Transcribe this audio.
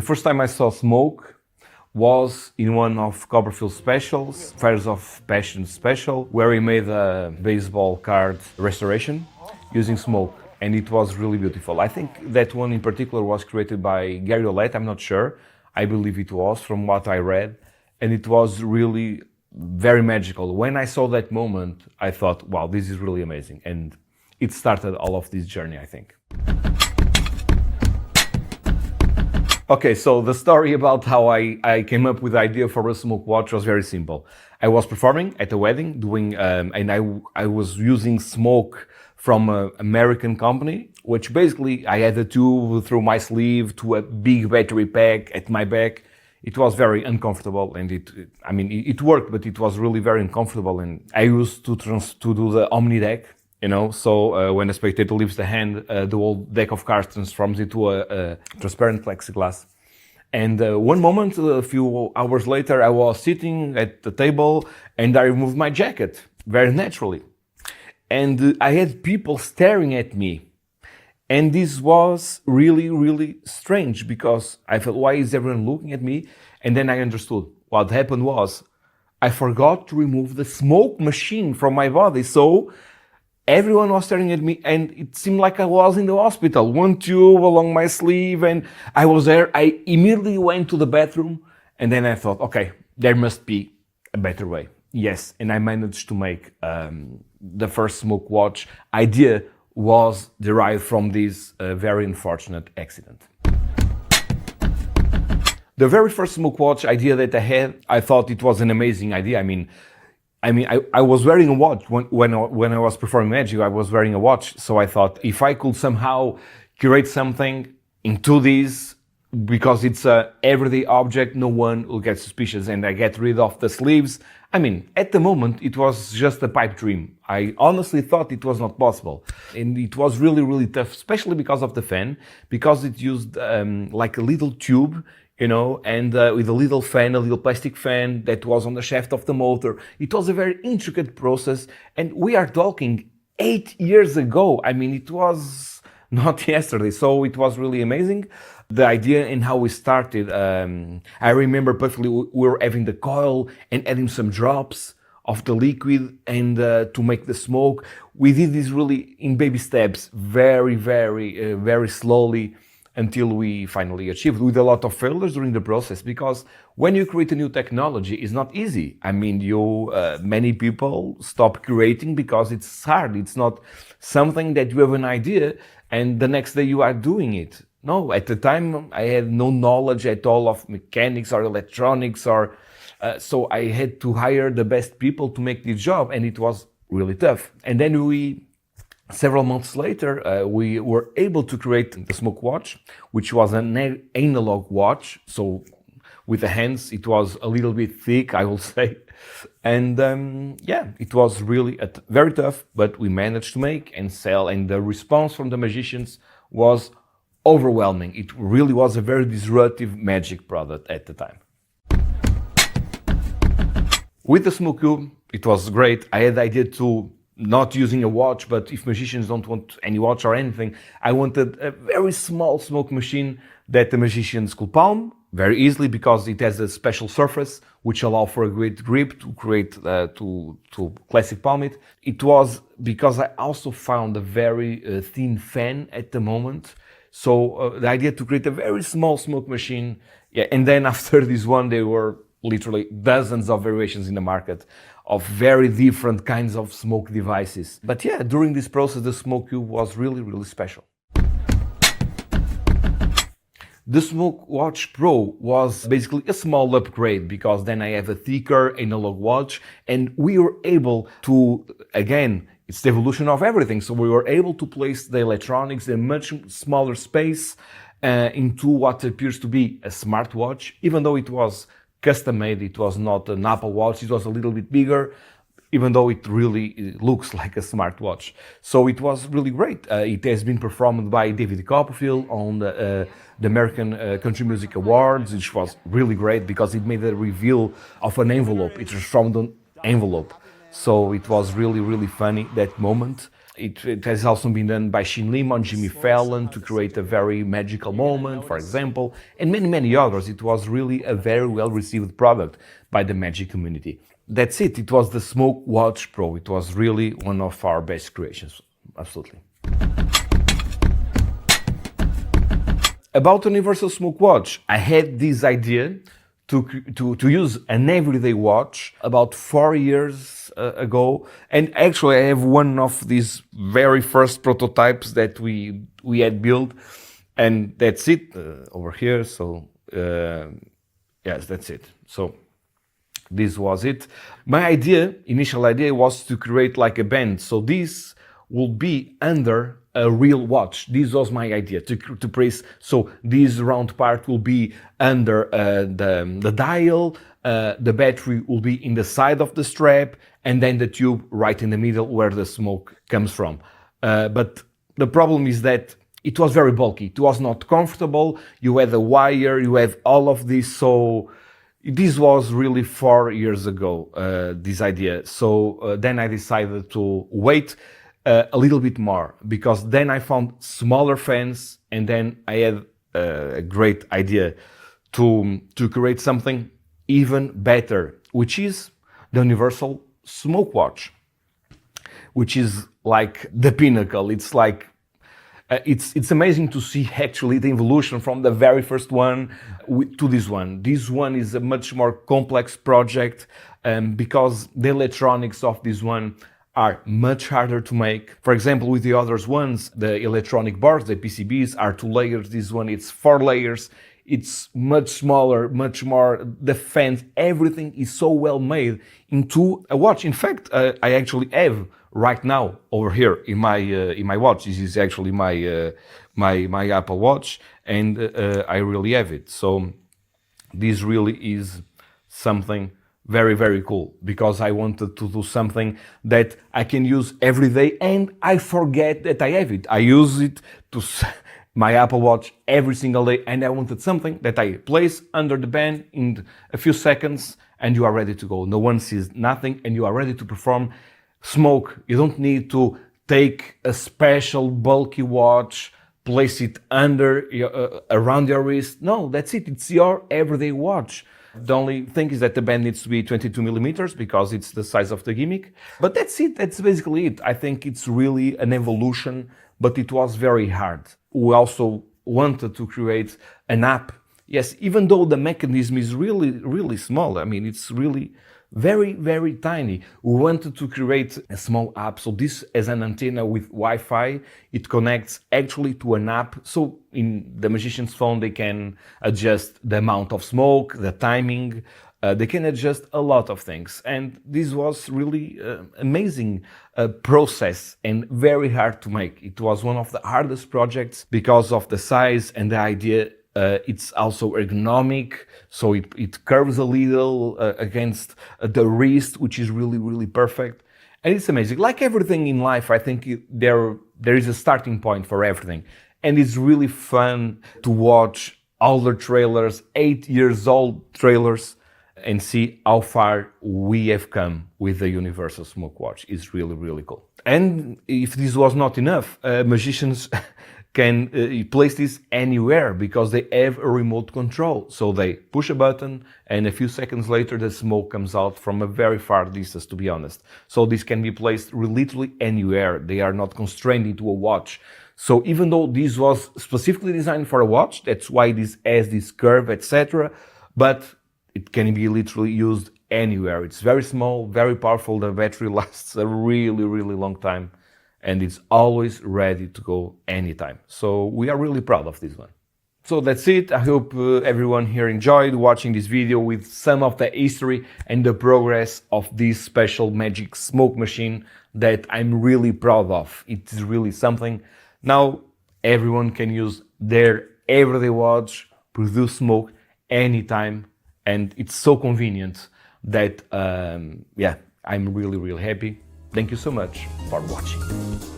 first time I saw smoke was in one of Copperfield's specials, Fires of Passion special, where he made a baseball card restoration using smoke, and it was really beautiful. I think that one in particular was created by Gary Olet, I'm not sure. I believe it was, from what I read, and it was really very magical. When I saw that moment, I thought, wow, this is really amazing, and it started all of this journey, I think. Okay, so the story about how I came up with the idea for a smoke watch was very simple. I was performing at a wedding, and I was using smoke from an American company, which basically I had a tube through my sleeve to a big battery pack at my back. It was very uncomfortable, and it worked, but it was really very uncomfortable. And I used to do the Omni deck, so when a spectator leaves the hand, the whole deck of cards transforms into a transparent plexiglass. And one moment, a few hours later, I was sitting at the table and I removed my jacket, very naturally. And I had people staring at me. And this was really, really strange because I felt, why is everyone looking at me? And then I understood what happened was I forgot to remove the smoke machine from my body. So everyone was staring at me and it seemed like I was in the hospital. One tube along my sleeve and I was there. I immediately went to the bathroom and then I thought, okay, there must be a better way. Yes, and I managed to make the first smoke watch idea was derived from this very unfortunate accident. The very first smoke watch idea that I had, I thought it was an amazing idea. I was wearing a watch when I was performing Magic. I was wearing a watch, so I thought if I could somehow curate something into this, because it's a everyday object, no one will get suspicious, and I get rid of the sleeves. At the moment, it was just a pipe dream. I honestly thought it was not possible. And it was really, really tough, especially because of the fan, because it used like a little tube, and with a little fan, a little plastic fan that was on the shaft of the motor. It was a very intricate process, and we are talking 8 years ago. It was not yesterday, so it was really amazing. The idea and how we started, I remember perfectly, we were having the coil and adding some drops of the liquid and to make the smoke. We did this really in baby steps, very, very, very slowly until we finally achieved, with a lot of failures during the process, because when you create a new technology, it's not easy. Many people stop creating because it's hard. It's not something that you have an idea and the next day you are doing it. No, at the time I had no knowledge at all of mechanics or electronics, so I had to hire the best people to make this job, and it was really tough. And then several months later, we were able to create the smoke watch, which was an analog watch. So with the hands, it was a little bit thick, I will say. And it was really very tough, but we managed to make and sell. And the response from the magicians was overwhelming. It really was a very disruptive magic product at the time. With the smoke cube, it was great. I had the idea to not using a watch, but if magicians don't want any watch or anything, I wanted a very small smoke machine that the magicians could palm very easily, because it has a special surface which allow for a great grip to create to classic palm it. It was because I also found a very thin fan at the moment. So the idea to create a very small smoke machine, and then after this one, there were literally dozens of variations in the market of very different kinds of smoke devices. But during this process, the smoke cube was really, really special. The Smoke Watch Pro was basically a small upgrade, because then I have a thicker analog watch, and we were able to, again, it's the evolution of everything. So we were able to place the electronics in a much smaller space into what appears to be a smartwatch. Even though it was custom made, it was not an Apple Watch, it was a little bit bigger, even though it really looks like a smartwatch. So it was really great. It has been performed by David Copperfield on the American Country Music Awards, which was really great because it made a reveal of an envelope. It transformed an envelope. So it was really funny, that moment. It has also been done by Shin Lim on Jimmy Fallon to create a very magical moment, for example, and many others. It was really a very well received product by the Magic community. That's it. It was the Smoke Watch Pro. It was really one of our best creations. Absolutely. About Universal Smoke Watch, I had this idea to use an everyday watch about 4 years ago, and actually I have one of these very first prototypes that we had built, and that's it over here. So yes, that's it. So this was it. My initial idea was to create like a band, so this will be under a real watch. This was my idea to place. So this round part will be under the dial, the battery will be in the side of the strap, and then the tube right in the middle where the smoke comes from. But the problem is that it was very bulky. It was not comfortable. You had a wire, you have all of this. So this was really 4 years ago, this idea. So then I decided to wait a little bit more, because then I found smaller fans, and then I had a great idea to create something even better, which is the Universal Smoke Watch, which is like the pinnacle. It's like it's amazing to see actually the evolution from the very first one to this one. This one is a much more complex project because the electronics of this one are much harder to make. For example, with the other ones, the electronic boards, the PCBs, are 2 layers. This one, it's 4 layers. It's much smaller, much more, the fans, everything is so well made into a watch. In fact, I actually have right now over here in my watch. This is actually my Apple Watch, and I really have it. So this really is something very cool, because I wanted to do something that I can use every day, and I forget that I have it. I use it to my Apple Watch every single day, and I wanted something that I place under the band in a few seconds, and you are ready to go. No one sees nothing, and you are ready to perform smoke. You don't need to take a special bulky watch, place it under around your wrist. No, that's it. It's your everyday watch. The only thing is that the band needs to be 22 millimeters because it's the size of the gimmick. But that's it. That's basically it. I think it's really an evolution, but it was very hard. We also wanted to create an app. Yes, even though the mechanism is really small. I mean, it's really very tiny. We wanted to create a small app. So this as an antenna with Wi-Fi, it connects actually to an app. So in the magician's phone, they can adjust the amount of smoke, the timing, they can adjust a lot of things. And this was really amazing process and very hard to make. It was one of the hardest projects because of the size and the idea. It's also ergonomic, so it curves a little against the wrist, which is really perfect. And it's amazing. Like everything in life, I think there is a starting point for everything. And it's really fun to watch older trailers, 8 years old trailers, and see how far we have come with the Universal Smoke Watch. It's really cool. And if this was not enough, magicians can place this anywhere because they have a remote control. So they push a button and a few seconds later the smoke comes out from a very far distance, to be honest. So this can be placed literally anywhere. They are not constrained into a watch. So even though this was specifically designed for a watch, that's why this has this curve, etc. But it can be literally used anywhere. It's very small, very powerful. The battery lasts a really long time. And it's always ready to go anytime. So we are really proud of this one. So that's it. I hope everyone here enjoyed watching this video with some of the history and the progress of this special Magic smoke machine that I'm really proud of. It is really something. Now everyone can use their everyday watch, produce smoke anytime, and it's so convenient that, yeah, I'm really happy. Thank you so much for watching.